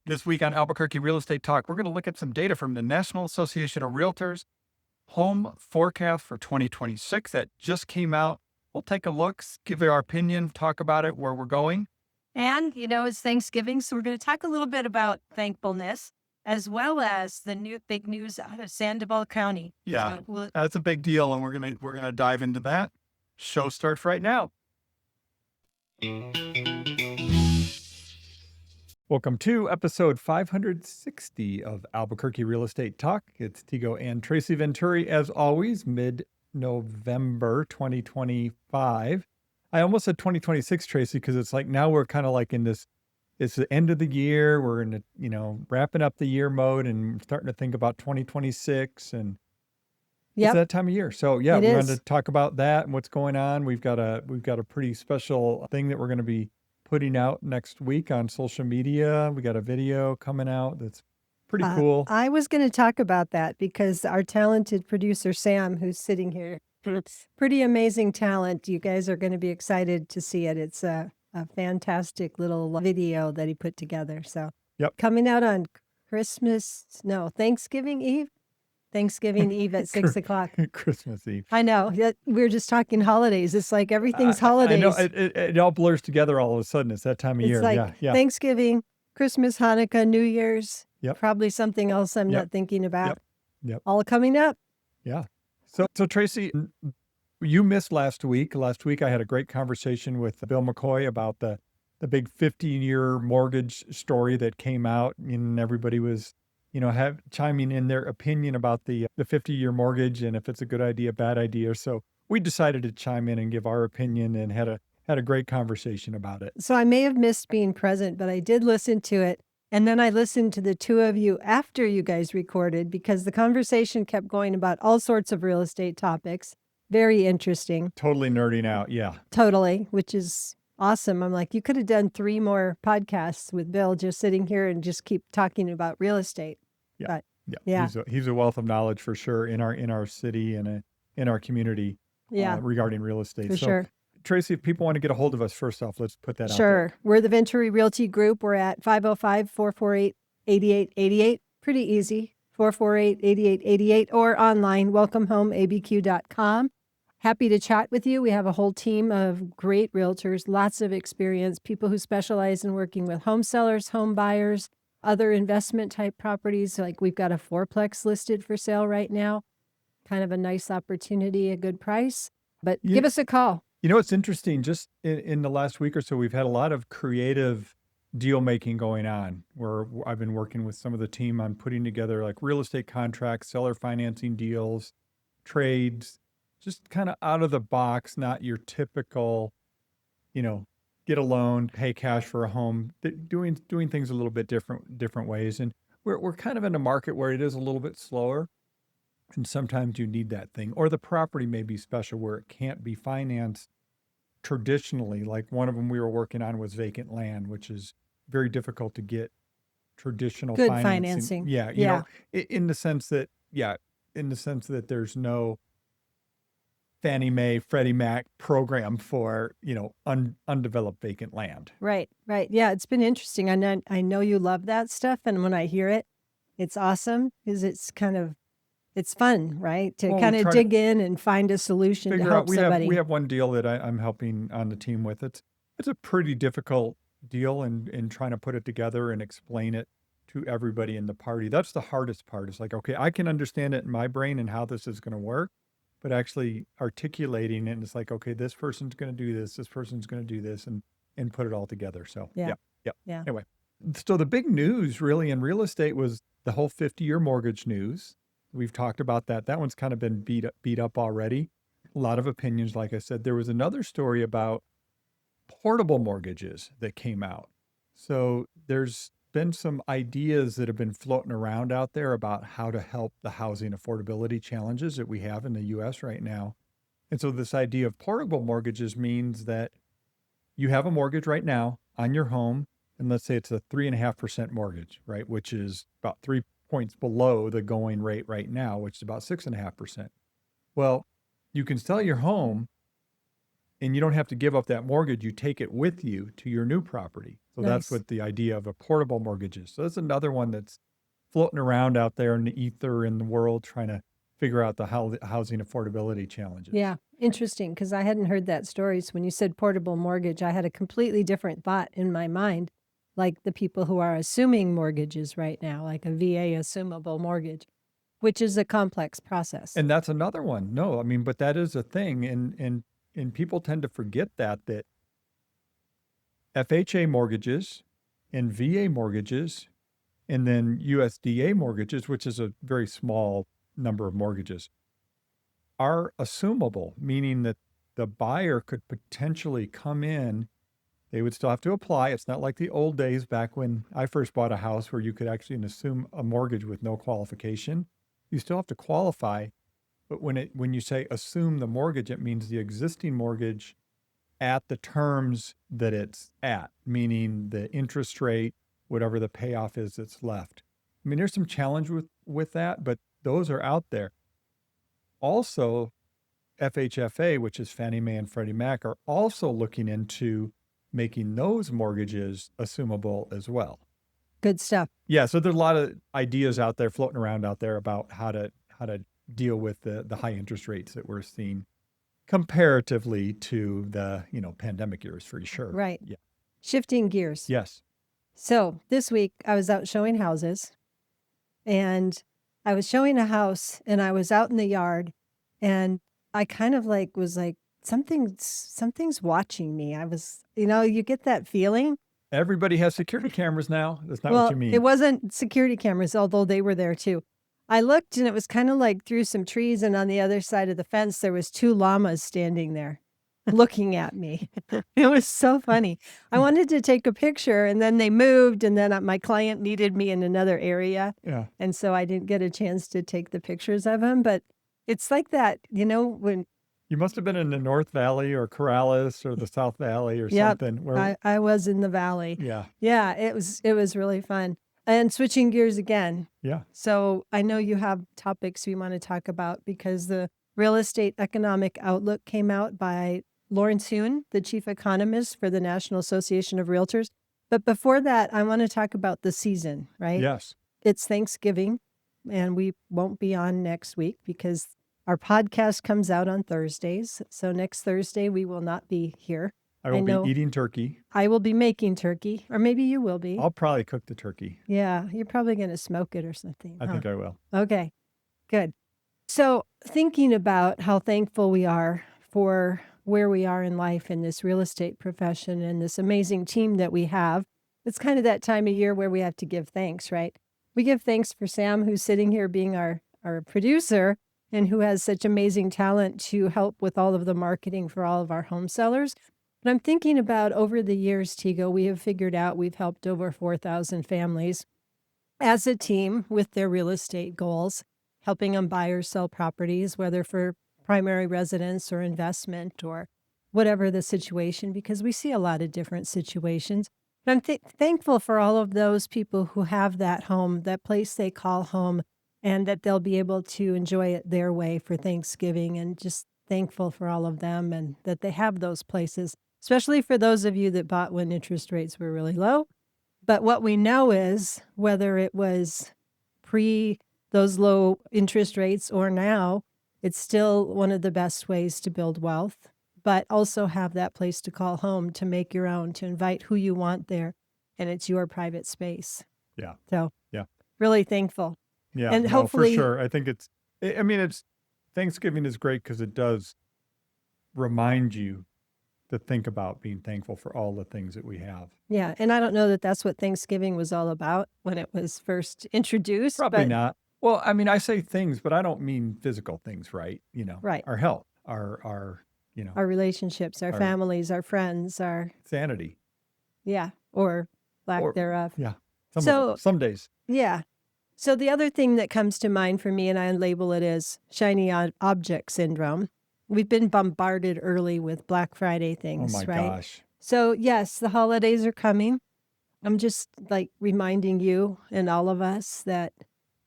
This week on Albuquerque Real Estate Talk, we're going to look at some data from the National Association of Realtors home forecast for 2026 that just came out. We'll take a look, give our opinion, talk about it, where we're going. And, it's Thanksgiving, so we're going to talk a little bit about thankfulness, as well as the new big news out of Sandoval County. Yeah, that's a big deal, and we're gonna dive into that. Show starts right now. Welcome to episode 560 of Albuquerque Real Estate Talk. It's Tego and Tracy Venturi, as always, mid-November 2025. I almost said 2026, Tracy, because it's like now we're kind of like in this, it's the end of the year. We're in the, wrapping up the year mode and starting to think about 2026 and it's that time of year. So yeah, we're going to talk about that and what's going on. We've got a pretty special thing that we're going to be putting out next week on social media. We got a video coming out that's pretty cool. I was going to talk about that because our talented producer, Sam, who's sitting here, pretty amazing talent. You guys are going to be excited to see it. It's a fantastic little video that he put together. So coming out on Thanksgiving Eve. Thanksgiving Eve at 6 o'clock. Christmas Eve. I know. We were just talking holidays. It's like everything's holidays. I know. It all blurs together all of a sudden. It's that time of year. Like Thanksgiving, Christmas, Hanukkah, New Year's. Probably something else I'm not thinking about. All coming up. Yeah. So Tracy, you missed last week. Last week I had a great conversation with Bill McCoy about the big 50-year mortgage story that came out, and everybody was chiming in their opinion about the 50-year mortgage and if it's a good idea, bad idea. So we decided to chime in and give our opinion and had a great conversation about it. So I may have missed being present, but I did listen to it. And then I listened to the two of you after you guys recorded because the conversation kept going about all sorts of real estate topics. Very interesting. Totally nerding out. Yeah. Totally, which is awesome. I'm like, you could have done 3 more podcasts with Bill just sitting here and just keep talking about real estate. Yeah. He's a wealth of knowledge for sure in our city and in our community regarding real estate. For sure. Tracy, if people want to get a hold of us, first off, let's put that out there. Sure. We're the Venturi Realty Group. We're at 505-448-8888. Pretty easy. 448-8888 or online, welcomehomeabq.com. Happy to chat with you. We have a whole team of great realtors, lots of experience, people who specialize in working with home sellers, home buyers, other investment type properties. Like we've got a 4-plex listed for sale right now. Kind of a nice opportunity, a good price. But give us a call. It's interesting. Just in the last week or so, we've had a lot of creative deal making going on where I've been working with some of the team on putting together like real estate contracts, seller financing deals, trades, just kind of out of the box, not your typical, get a loan, pay cash for a home, doing things a little bit different ways. And we're kind of in a market where it is a little bit slower. And sometimes you need that thing, or the property may be special where it can't be financed traditionally. Like one of them we were working on was vacant land, which is very difficult to get traditional good financing. Yeah. In the sense that there's no Fannie Mae, Freddie Mac program for, undeveloped vacant land. Right. Yeah, it's been interesting. I know you love that stuff. And when I hear it, it's awesome because it's fun, right? To kind of dig in and find a solution to help somebody. We have one deal that I'm helping on the team with. It's a pretty difficult deal in trying to put it together and explain it to everybody in the party. That's the hardest part. It's like, okay, I can understand it in my brain and how this is going to work, but actually articulating it, and it's like, okay, this person's going to do this person's going to do this, and put it all together. So yeah. Anyway, so the big news really in real estate was the whole 50-year mortgage news. We've talked about that. That one's kind of been beat up already. A lot of opinions, like I said. There was another story about portable mortgages that came out. So there's been some ideas that have been floating around out there about how to help the housing affordability challenges that we have in the U.S. right now. And so this idea of portable mortgages means that you have a mortgage right now on your home, and let's say it's a 3.5% mortgage, right, which is about 3 points below the going rate right now, which is about 6.5%. Well, you can sell your home and you don't have to give up that mortgage. You take it with you to your new property. So that's Nice. what the idea of affordable mortgages. So that's another one that's floating around out there in the ether in the world, trying to figure out the housing affordability challenges. Yeah, interesting, because I hadn't heard that story. So when you said portable mortgage, I had a completely different thought in my mind, like the people who are assuming mortgages right now, like a VA assumable mortgage, which is a complex process. And that's another one. No, I mean, but that is a thing. And people tend to forget that FHA mortgages and VA mortgages and then USDA mortgages, which is a very small number of mortgages, are assumable, meaning that the buyer could potentially come in. They would still have to apply. It's not like the old days back when I first bought a house where you could actually assume a mortgage with no qualification. You still have to qualify. But when you say assume the mortgage, it means the existing mortgage at the terms that it's at, meaning the interest rate, whatever the payoff is that's left. I mean, there's some challenge with that, but those are out there. Also, FHFA, which is Fannie Mae and Freddie Mac, are also looking into making those mortgages assumable as well. Good stuff. Yeah, so there's a lot of ideas out there floating around out there about how to deal with the high interest rates that we're seeing comparatively to the pandemic years, for sure. Right. Yeah. Shifting gears. Yes. So this week I was out showing houses, and I was showing a house, and I was out in the yard, and I kind of was like, something's watching me. I was, you get that feeling. Everybody has security cameras now. That's not what you mean. It wasn't security cameras, although they were there too. I looked, and it was kind of like through some trees, and on the other side of the fence, there was 2 llamas standing there looking at me. It was so funny. I wanted to take a picture, and then they moved, and then my client needed me in another area. Yeah. And so I didn't get a chance to take the pictures of them. But it's like that, when You must have been in the North Valley or Corrales or the South Valley or Yep, something. Where, I was in the valley. yeah. Yeah, it was really fun. And switching gears again. Yeah. So I know you have topics we want to talk about, because the Real Estate Economic Outlook came out by Lawrence Hoon, the chief economist for the National Association of Realtors. But before that, I want to talk about the season, right? Yes. It's Thanksgiving, and we won't be on next week because our podcast comes out on Thursdays. So next Thursday, we will not be here. I will know. be eating turkey. I will be making turkey, or maybe you will be. I'll probably cook the turkey. Yeah, you're probably going to smoke it or something. I think I will. Okay, good. So thinking about how thankful we are for where we are in life in this real estate profession and this amazing team that we have, it's kind of that time of year where we have to give thanks, right? We give thanks for Sam, who's sitting here being our producer and who has such amazing talent to help with all of the marketing for all of our home sellers. But I'm thinking about over the years, Tego, we have figured out we've helped over 4,000 families as a team with their real estate goals, helping them buy or sell properties, whether for primary residence or investment or whatever the situation, because we see a lot of different situations. But I'm thankful for all of those people who have that home, that place they call home, and that they'll be able to enjoy it their way for Thanksgiving, and just thankful for all of them and that they have those places, especially for those of you that bought when interest rates were really low. But what we know is, whether it was pre those low interest rates or now, it's still one of the best ways to build wealth, but also have that place to call home, to make your own, to invite who you want there, and it's your private space. Yeah. So yeah, really thankful. Yeah. And no, hopefully, for sure. I think it's Thanksgiving is great because it does remind you to think about being thankful for all the things that we have. Yeah. And I don't know that that's what Thanksgiving was all about when it was first introduced. Probably but not. Well, I mean, I say things, but I don't mean physical things, right? Right. Our health, our Our relationships, our families, our friends, our sanity. Yeah. Or lack thereof. Yeah. Some days. Yeah. So the other thing that comes to mind for me, and I label it as shiny object syndrome. We've been bombarded early with Black Friday things, Oh my right? gosh. So yes, the holidays are coming. I'm just reminding you and all of us that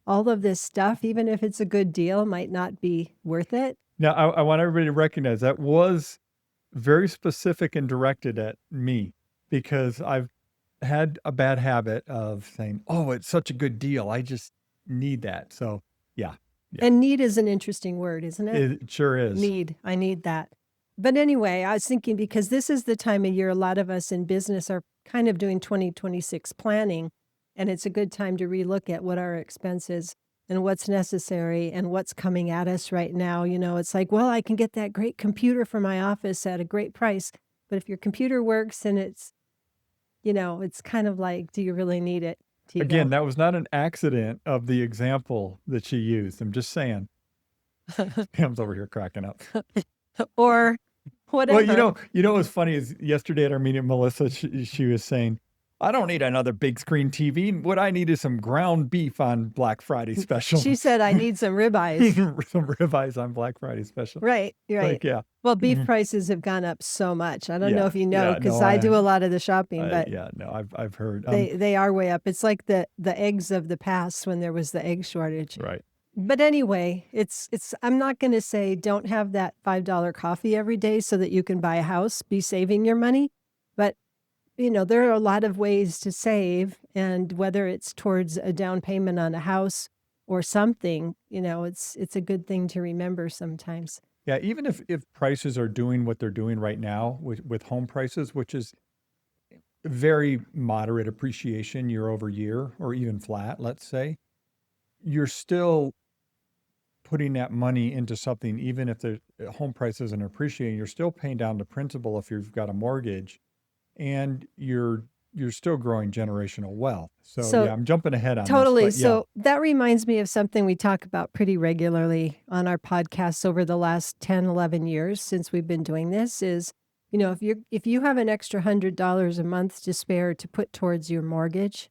all of this stuff, even if it's a good deal, might not be worth it. Now, I want everybody to recognize that was very specific and directed at me, because I've had a bad habit of saying, "Oh, it's such a good deal. I just need that." So, yeah, yeah, And need is an interesting word, isn't it? it sure is. Need. I need that. But anyway, I was thinking because this is the time of year a lot of us in business are kind of doing 2026 planning, and it's a good time to relook at what our expenses and what's necessary and what's coming at us right now. It's like, well, I can get that great computer for my office at a great price. But if your computer works and it's kind of like, do you really need it, Again, Tego? that was not an accident of the example that she used. I'm just saying. Pam's over here cracking up. Or Well, whatever. what was funny is yesterday at our meeting, Melissa, she was saying, "I don't need another big screen TV. What I need is some ground beef on Black Friday special." She said, I need some ribeyes. Some ribeyes on Black Friday special. Right, right. Like, yeah. Well, beef Mhm. prices have gone up so much. I don't know Yeah. if you know, Yeah. because No, I do a lot of the shopping, but yeah, no, I've heard. they are way up. It's like the eggs of the past when there was the egg shortage. Right. But anyway, it's I'm not going to say don't have that $5 coffee every day so that you can buy a house, be saving your money. But, there are a lot of ways to save. And whether it's towards a down payment on a house or something, it's a good thing to remember sometimes. Yeah. Even if prices are doing what they're doing right now with home prices, which is very moderate appreciation year over year, or even flat, let's say, you're still putting that money into something, even if the home price isn't appreciating, you're still paying down the principal if you've got a mortgage, and you're still growing generational wealth. So, So yeah, I'm jumping ahead on this, totally. but yeah, So that reminds me of something we talk about pretty regularly on our podcasts over the last 10, 11 years since we've been doing this is, if you have an extra $100 a month to spare to put towards your mortgage,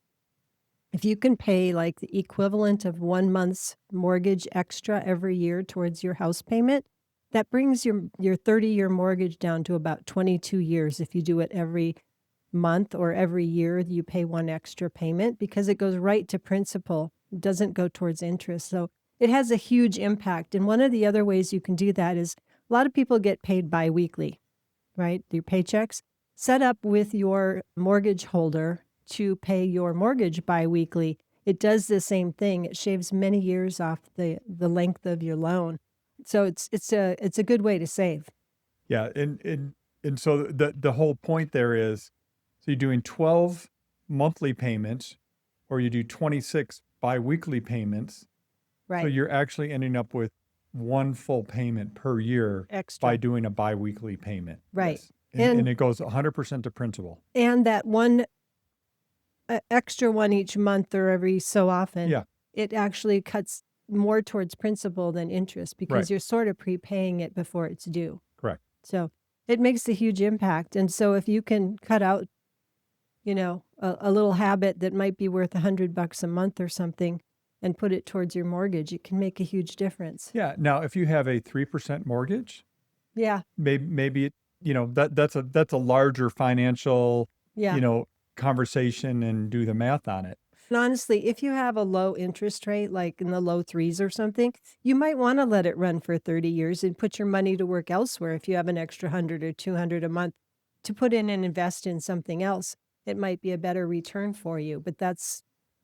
if you can pay like the equivalent of 1 month's mortgage extra every year towards your house payment, that brings your 30-year mortgage down to about 22 years if you do it every month or every year you pay one extra payment because it goes right to principal. It doesn't go towards interest. So it has a huge impact. And one of the other ways you can do that is a lot of people get paid biweekly, right? Your paychecks. Set up with your mortgage holder to pay your mortgage biweekly. It does the same thing. It shaves many years off the length of your loan. So it's a good way to save. yeah, and so the whole point there is, so you're doing 12 monthly payments, or you do 26 biweekly payments. So Right. you're actually ending up with one full payment per year by Extra. doing a biweekly payment. Right. Yes. And And it goes 100% to principal. and that one extra one each month or every so often, Yeah. it actually cuts more towards principal than interest because Right. you're sort of prepaying it before it's due. Correct. So it makes a huge impact. And so if you can cut out, a little habit that might be worth $100 a month or something and put it towards your mortgage, it can make a huge difference. Yeah. Now, if you have a 3% mortgage, Yeah. maybe it, that's a larger financial, Yeah. conversation, and do the math on it. And honestly, if you have a low interest rate, like in the low threes or something, you might want to let it run for 30 years and put your money to work elsewhere. If you have an extra 100 or 200 a month to put in and invest in something else, it might be a better return for you. But I'm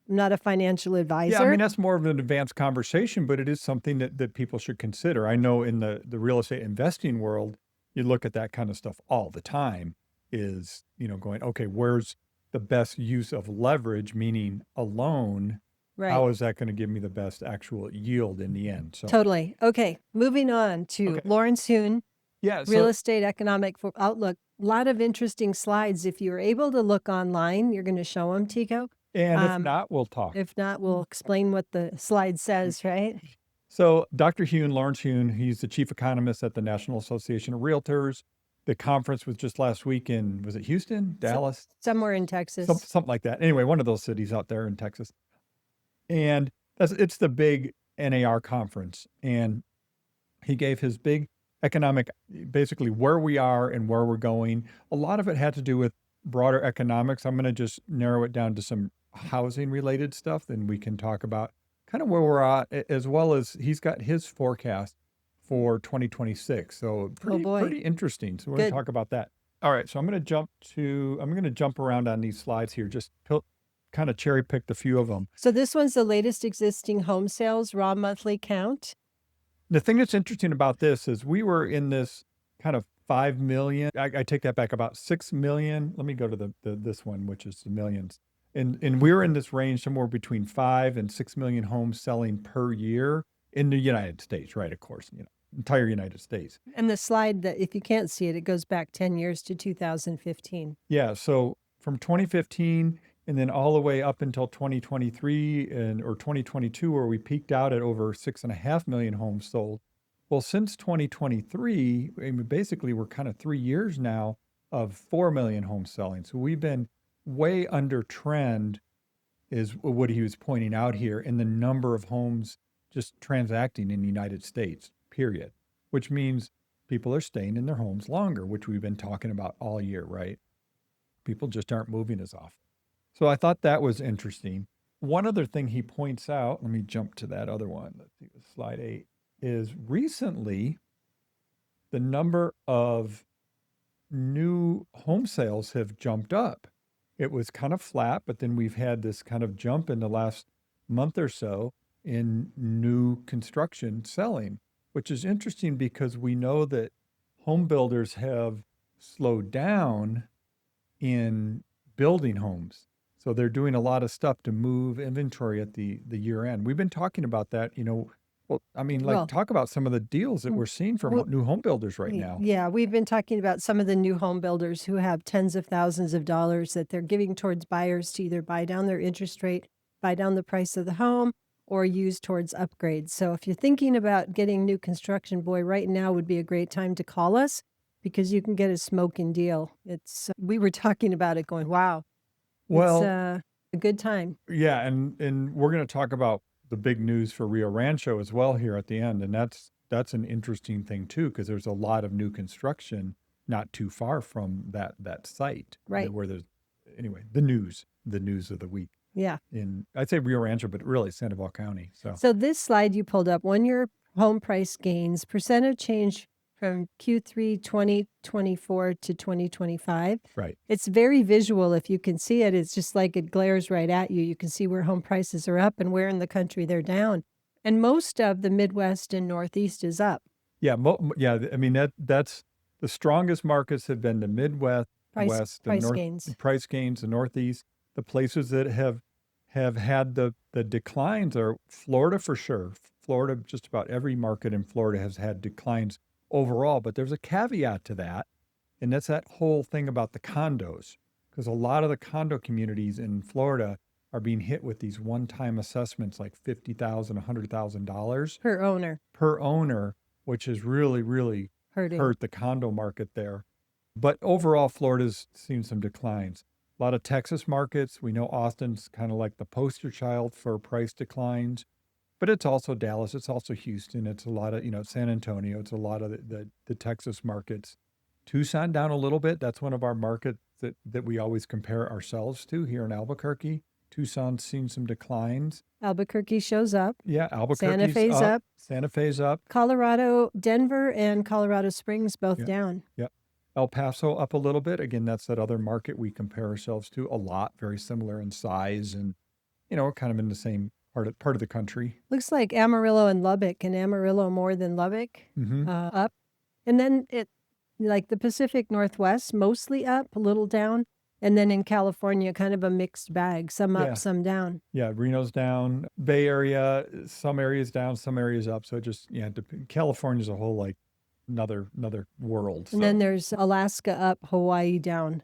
not a financial Yeah, I advisor. mean, that's more of an advanced conversation, but it is something that people should consider. I know in the real estate investing world, you look at that kind of stuff all the time, is, going, okay, where's the best use of leverage, meaning a loan? Right. How is that going to give me the best actual yield in the end? So, Totally. Okay. Moving on to okay. Lawrence Hoon, Yeah. Real So, Estate Economic Outlook. A lot of interesting slides. If you're able to look online, you're going to show them, Tico. and if Um, not, we'll talk. If not, we'll explain what the slide says, right? So Dr. Hune, Lawrence Hune, he's the chief economist at the National Association of Realtors. The conference was just last week in, was it Houston, Dallas? Somewhere in Texas. Something like that. Anyway, one of those cities out there in Texas. And it's the big NAR conference. And he gave his big economic, basically where we are and where we're going. A lot of it had to do with broader economics. I'm going to just narrow it down to some housing related stuff. Then we can talk about kind of where we're at, as well as he's got his forecast for 2026. So Oh boy. pretty interesting. So we're going Good. to talk about that. All right, so I'm going to jump around on these slides here, just kind of cherry picked a few of them. So this one's the latest existing home sales raw monthly count. The thing that's interesting about this is we were in this kind of 5 million. I take that back, about 6 million. Let me go to this one, which is the millions. And we were in this range somewhere between 5 and 6 million homes selling per year in the United States, right? Of course, entire United States. And the slide that, if you can't see it, it goes back 10 years to 2015. Yeah. So from 2015 and then all the way up until 2023 or 2022, where we peaked out at over 6.5 million homes sold. Well, since 2023, I mean, basically we're kind of 3 years now of 4 million homes selling. So we've been way under trend, is what he was pointing out here, in the number of homes just transacting in the United States, period, which means people are staying in their homes longer, which we've been talking about all year, right? People just aren't moving as often. So I thought that was interesting. One other thing he points out, let me jump to that other one. Let's see, slide 8, is recently the number of new home sales have jumped up. It was kind of flat, but then we've had this kind of jump in the last month or so in new construction selling, which is interesting because we know that home builders have slowed down in building homes. So they're doing a lot of stuff to move inventory at the year end. We've been talking about that, well, I mean, talk about some of the deals that we're seeing from new home builders right now. Yeah, we've been talking about some of the new home builders who have tens of thousands of dollars that they're giving towards buyers to either buy down their interest rate, buy down the price of the home, or use towards upgrades. So if you're thinking about getting new construction, boy, right now would be a great time to call us because you can get a smoking deal. We were talking about it going, wow, Well, it's a good time. yeah, and we're going to talk about the big news for Rio Rancho as well here at the end, and that's an interesting thing too, because there's a lot of new construction not too far from that site, Right. where there's the news of the week. Yeah. I'd say Rio Rancho, but really Sandoval County. So this slide you pulled up, 1-year home price gains, percent of change from Q3 2024 to 2025. Right. It's very visual. If you can see it, it's just like it glares right at you. You can see where home prices are up and where in the country they're down. And most of the Midwest and Northeast is up. Yeah. I mean, that's the strongest markets have been the Midwest, Price gains. Price gains, the Northeast. The places that have had the declines are Florida for sure. Florida, just about every market in Florida has had declines overall, but there's a caveat to that, and that's that whole thing about the condos, because a lot of the condo communities in Florida are being hit with these one-time assessments, like $50,000, $100,000 per owner, which has really, really hurt the condo market there. But overall, Florida's seen some declines. A lot of Texas markets. We know Austin's kind of like the poster child for price declines. But it's also Dallas, it's also Houston, it's a lot of, San Antonio, it's a lot of the Texas markets. Tucson down a little bit. That's one of our markets that we always compare ourselves to here in Albuquerque. Tucson's seen some declines. Albuquerque shows up. Yeah, Albuquerque's Santa Fe's up. Santa Fe's up. Colorado, Denver, and Colorado Springs both down. Yep. El Paso up a little bit. Again, that's that other market we compare ourselves to a lot, very similar in size and, we're kind of in the same part of the country. Looks like Amarillo and Lubbock, and Amarillo more than Lubbock, up. And then like the Pacific Northwest, mostly up, a little down. And then in California, kind of a mixed bag, some up, some down. Yeah, Reno's down. Bay Area, some areas down, some areas up. So just, California's a whole, like, another world. And then there's Alaska up, Hawaii down.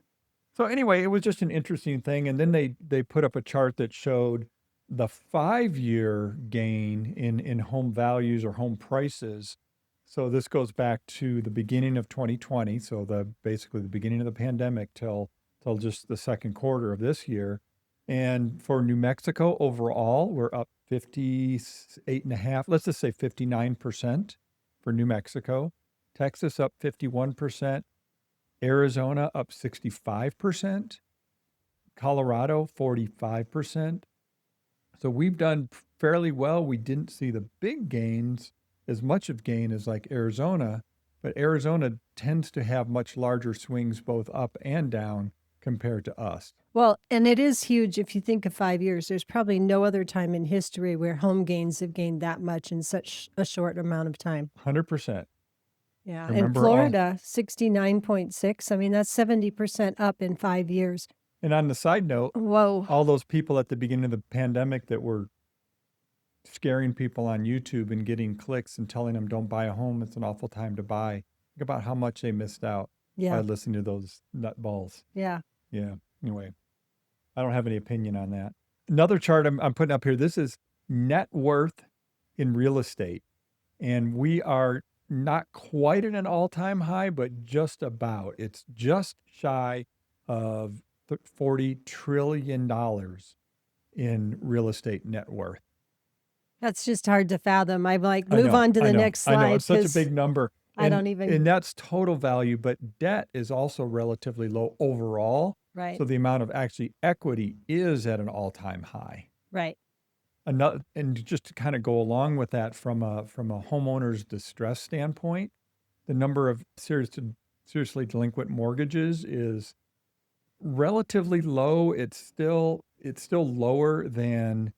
So anyway, it was just an interesting thing. And then they put up a chart that showed the 5-year gain in home values or home prices. So this goes back to the beginning of 2020. So basically the beginning of the pandemic till just the second quarter of this year. And for New Mexico overall, we're up 58.5, let's just say 59% for New Mexico. Texas up 51%. Arizona up 65%. Colorado 45%. So we've done fairly well. We didn't see the big gains, as much of gain as like Arizona but Arizona tends to have much larger swings both up and down compared to us. Well, and it is huge if you think of 5 years. There's probably no other time in history where home gains have gained that much in such a short amount of time. 100%. Yeah. I And remember Florida, 69.6. I mean, that's 70% up in 5 years. And on the side note, Whoa. all those people at the beginning of the pandemic that were scaring people on YouTube and getting clicks and telling them don't buy a home, it's an awful time to buy. Think about how much they missed out by Yeah. listening to those nutballs. Yeah. Yeah. Anyway, I don't have any opinion on that. Another chart I'm putting up here, this is net worth in real estate. And we are not quite at an all-time high, but just about. It's just shy of $40 trillion in real estate net worth. That's just hard to fathom. I'm like, I move know, on to I the know, next I know. slide. It's such a 'cause big number. I don't even. And that's total value, but debt is also relatively low overall. Right. So the amount of actually equity is at an all-time high. Right. And just to kind of go along with that from a homeowner's distress standpoint, the number of seriously delinquent mortgages is relatively low. It's still lower than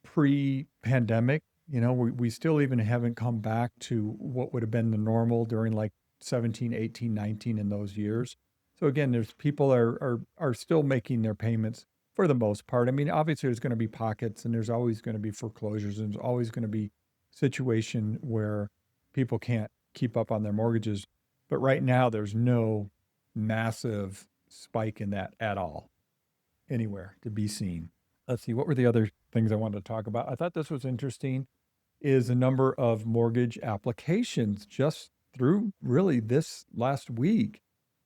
pre-pandemic. You know, we still even haven't come back to what would have been the normal during like 17, 18, 19 in those years. So again, there's people are still making their payments for the most part. I mean, obviously there's going to be pockets and there's always going to be foreclosures and there's always going to be situation where people can't keep up on their mortgages. But right now there's no massive spike in that at all anywhere to be seen. Let's see, what were the other things I wanted to talk about? I thought this was interesting is the number of mortgage applications just through really this last week.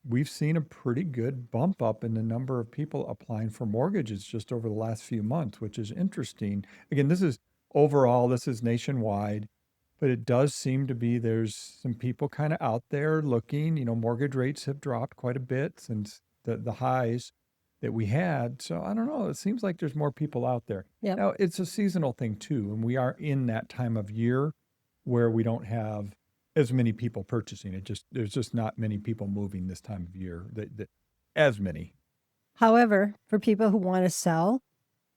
We've seen a pretty good bump up in the number of people applying for mortgages just over the last few months, which is interesting. Again, this is overall, this is nationwide, but it does seem to be there's some people kind of out there looking. You know, mortgage rates have dropped quite a bit since the highs that we had. So I don't know. It seems like there's more people out there. Yep. Now, it's a seasonal thing too, and we are in that time of year where we don't have as many people purchasing. There's just not many people moving this time of year. That as many. However, for people who want to sell,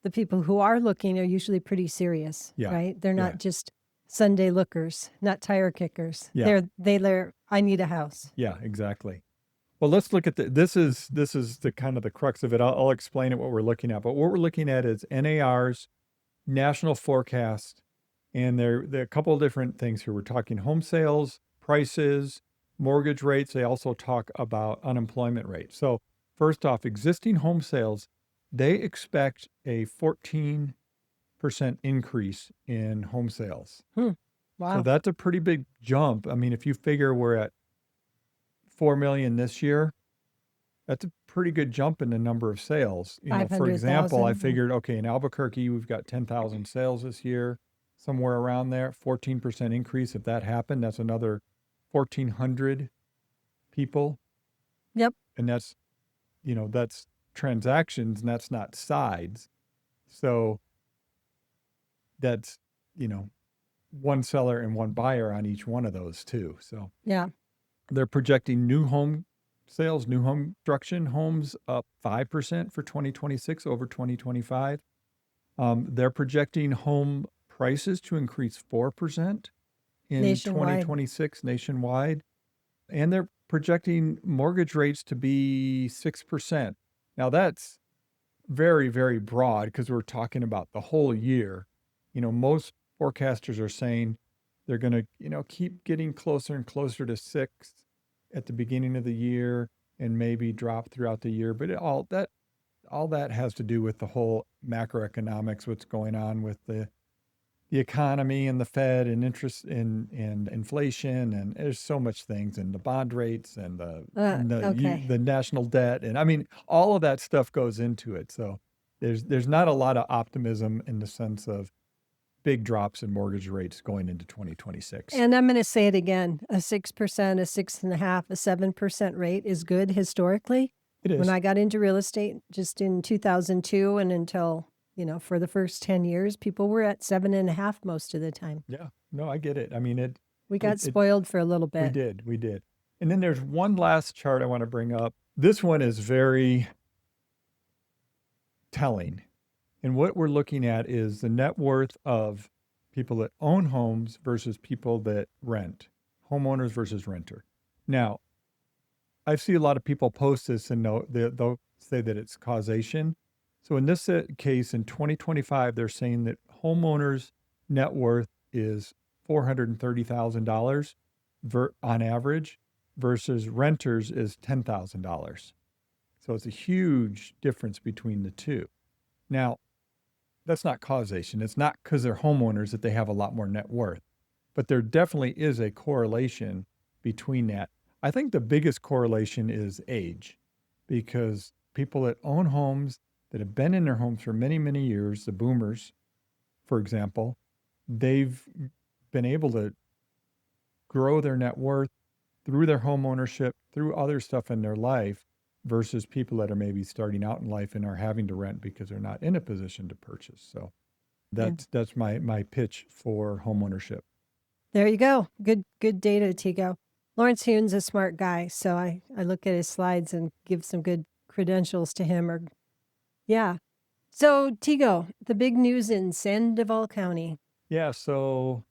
the people who are looking are usually pretty serious, Yeah. right? They're not Yeah. just Sunday lookers, not tire kickers. Yeah. They're I need a house. Yeah, exactly. Well, let's look at this is the kind of the crux of it. I'll explain it what we're looking at. But what we're looking at is NAR's national forecast. And there are a couple of different things here. We're talking home sales, prices, mortgage rates. They also talk about unemployment rate. So first off, existing home sales, they expect a 14% increase in home sales. Wow. So that's a pretty big jump. I mean, if you figure we're at 4 million this year, that's a pretty good jump in the number of sales. You know, for example, I 500,000. figured, okay, in Albuquerque, we've got 10,000 sales this year, somewhere around there, 14% increase. If that happened, that's another 1,400 people. Yep. And that's, you know, that's transactions and that's not sides. So that's, you know, one seller and one buyer on each one of those too. So Yeah. they're projecting new home sales, new home construction homes up 5% for 2026 over 2025. They're projecting home prices to increase 4% in Nationwide. 2026 nationwide. And they're projecting mortgage rates to be 6%. Now that's very, very broad because we're talking about the whole year. You know, most forecasters are saying they're going to, you know, keep getting closer and closer to 6 at the beginning of the year and maybe drop throughout the year. But all that has to do with the whole macroeconomics, what's going on with the economy and the Fed and interest and inflation. And there's so much things and the bond rates and okay. the national debt. And I mean, all of that stuff goes into it. So there's not a lot of optimism in the sense of big drops in mortgage rates going into 2026. And I'm going to say it again, a 6%, a 6.5%, a 7% rate is good historically. It is. When I got into real estate just in 2002 and until, you know, for the first 10 years, people were at 7.5% most of the time. Yeah, no, I get it. I mean, We got It, spoiled for a little we bit. did. And then there's one last chart I want to bring up. This one is very telling. And what we're looking at is the net worth of people that own homes versus people that rent, homeowners versus renter. Now, I see a lot of people post this and they'll say that it's causation. So in this case, in 2025, they're saying that homeowners' net worth is $430,000 on average versus renters is $10,000. So it's a huge difference between the two. Now, that's not causation. It's not because they're homeowners that they have a lot more net worth, but there definitely is a correlation between that. I think the biggest correlation is age, because people that own homes that have been in their homes for many, many years, the boomers, for example, they've been able to grow their net worth through their home ownership, through other stuff in their life, versus people that are maybe starting out in life and are having to rent because they're not in a position to purchase. So Yeah. that's my pitch for home ownership. There you go. Good data, Tego. Lawrence Hune's a smart guy, so I look at his slides and give some good credentials to him. Yeah. So, Tego, the big news in Sandoval County. Yeah, so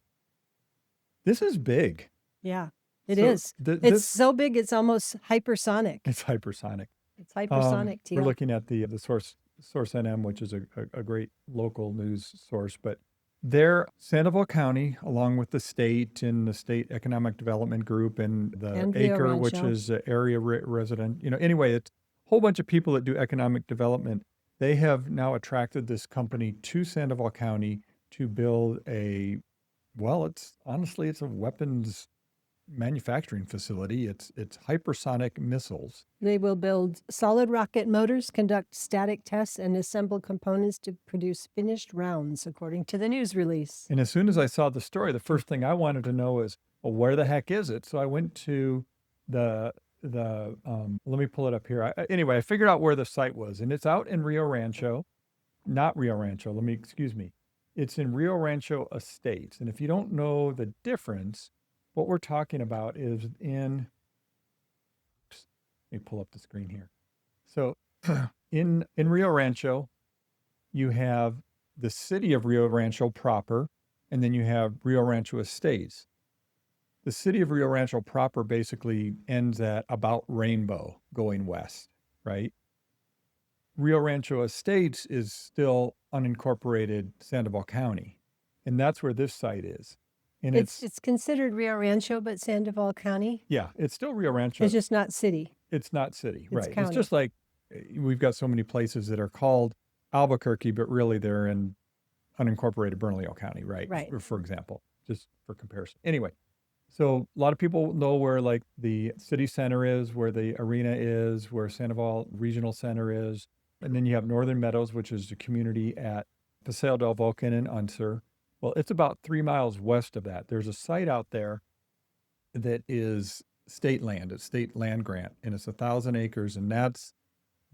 this is big. Yeah, it So is. It's so big, it's almost hypersonic. It's hypersonic. It's hypersonic, We're Tego. looking at the source NM, which is a great local news source, but they're Sandoval County, along with the state and the state economic development group and the And Rio ACRE, which Rancho. is area resident. Anyway, it's a whole bunch of people that do economic development. They have now attracted this company to Sandoval County to build it's a weapons manufacturing facility. It's hypersonic missiles. They will build solid rocket motors, conduct static tests, and assemble components to produce finished rounds, according to the news release. And as soon as I saw the story, the first thing I wanted to know is, well, where the heck is it? So I went to let me pull it up here. Anyway, I figured out where the site was, and it's out in Rio Rancho. Not Rio Rancho, excuse me. It's in Rio Rancho Estates. And if you don't know the difference, what we're talking about is let me pull up the screen here. So in Rio Rancho, you have the city of Rio Rancho proper, and then you have Rio Rancho Estates. The city of Rio Rancho proper basically ends at about Rainbow going west, right? Rio Rancho Estates is still unincorporated Sandoval County, and that's where this site is. And It's considered Rio Rancho, but Sandoval County. Yeah, it's still Rio Rancho. It's just not city. It's not city, It's right? county. It's just like we've got so many places that are called Albuquerque, but really they're in unincorporated Bernalillo County, right? Right. For example, just for comparison. Anyway, so a lot of people know where like the city center is, where the arena is, where Sandoval Regional Center is. And then you have Northern Meadows, which is the community at Paseo del Vulcan and Unser. Well, it's about 3 miles west of that. There's a site out there that is state land. It's state land grant, and it's 1,000 acres. And that's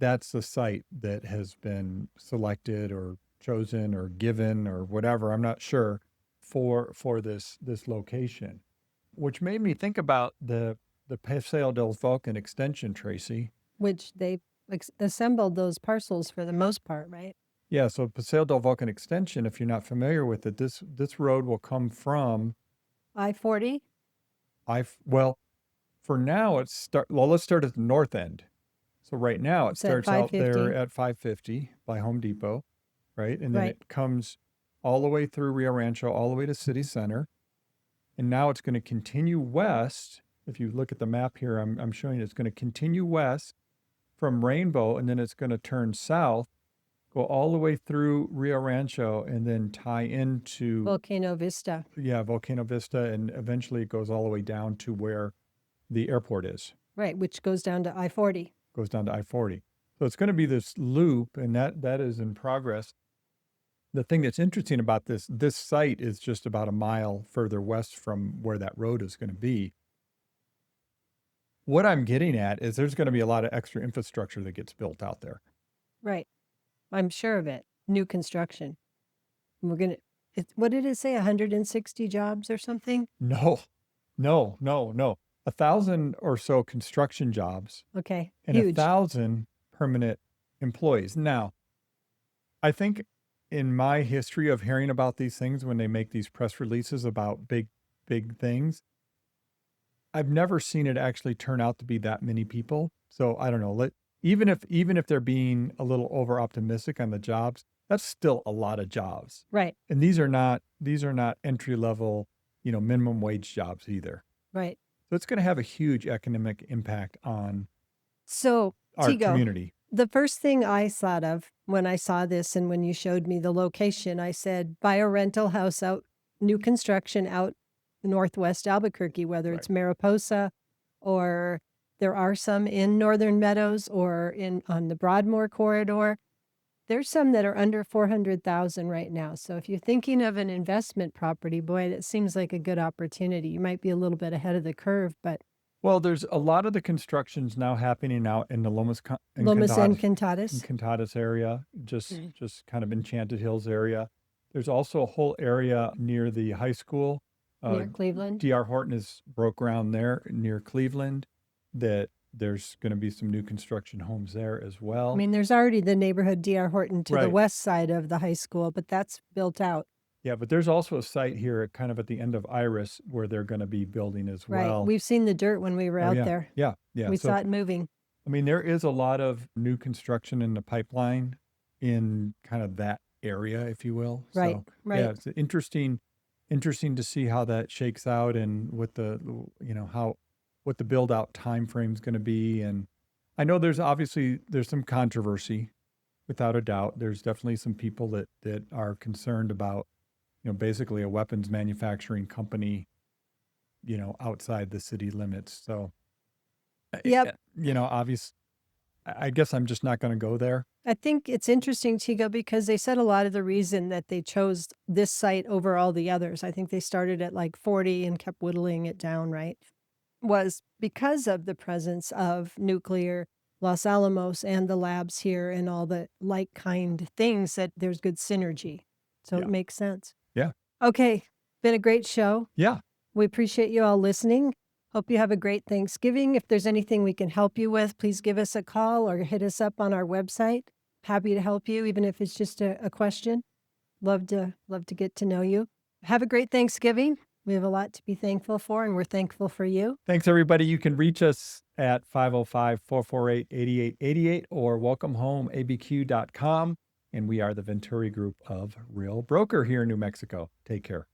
the site that has been selected or chosen or given or whatever. I'm not sure for this location, which made me think about the Paseo del Vulcan extension, Tracy. Which they assembled those parcels for the most part, right? Yeah, so Paseo del Vulcan extension, if you're not familiar with it, this road will come from I-40? For now let's start at the north end. So right now it It's at starts out 550. there at 550 by Home Depot, right? And then Right. it comes all the way through Rio Rancho, all the way to City Center. And now it's going to continue west. If you look at the map here, I'm showing you it's going to continue west from Rainbow, and then it's going to turn south, go all the way through Rio Rancho, and then tie into Volcano Vista. Volcano Vista, and eventually it goes all the way down to where the airport is. Right, which goes down to I-40. Goes down to I-40. So it's going to be this loop, and that is in progress. The thing that's interesting about this site is just about a mile further west from where that road is going to be. What I'm getting at is there's going to be a lot of extra infrastructure that gets built out there. Right. I'm sure of it. New construction. What did it say? 160 jobs or something? No, No, no, no. 1,000 or so construction jobs Okay. and Huge. 1,000 permanent employees. Now, I think in my history of hearing about these things when they make these press releases about big, big things, I've never seen it actually turn out to be that many people. So I don't know. Even if they're being a little over optimistic on the jobs, that's still a lot of jobs. Right. And these are not entry level, minimum wage jobs either. Right. So it's going to have a huge economic impact on So, our Tego, community. the first thing I thought of when I saw this and when you showed me the location, I said, buy a rental house out, new construction out northwest Albuquerque, whether it's Mariposa or there are some in Northern Meadows or on the Broadmoor corridor. There's some that are under 400,000 right now. So if you're thinking of an investment property, boy, that seems like a good opportunity. You might be a little bit ahead of the curve, but Well, there's a lot of the constructions now happening out in the Lomas and Cantadas. Cantadas area, Mm. just kind of Enchanted Hills area. There's also a whole area near the high school. Near Cleveland. D.R. Horton has broke ground there near Cleveland, that there's going to be some new construction homes there as well. I mean, there's already the neighborhood D.R. Horton to the Right. west side of the high school, but that's built out. Yeah, but there's also a site here kind of at the end of Iris where they're going to be building as Right. well. We've seen the dirt when we were Oh, out yeah. there. Yeah, yeah. We So, saw it moving. I mean, there is a lot of new construction in the pipeline in kind of that area, if you will. Right, So, right. yeah, it's interesting to see how that shakes out and what what the build out time frame is going to be. And I know there's some controversy, without a doubt. There's definitely some people that are concerned about, basically a weapons manufacturing company, outside the city limits. So, Yep. I guess I'm just not going to go there. I think it's interesting, Tego, because they said a lot of the reason that they chose this site over all the others, I think they started at like 40 and kept whittling it down, right? Was because of the presence of nuclear, Los Alamos, and the labs here and all the like kind things that there's good synergy. So Yeah. it makes sense. Yeah. Okay. Been a great show. Yeah. We appreciate you all listening. Hope you have a great Thanksgiving. If there's anything we can help you with, please give us a call or hit us up on our website. Happy to help you, even if it's just a question. Love to get to know you. Have a great Thanksgiving. We have a lot to be thankful for, and we're thankful for you. Thanks, everybody. You can reach us at 505-448-8888 or welcomehomeabq.com. And we are the Venturi Group of Real Broker here in New Mexico. Take care.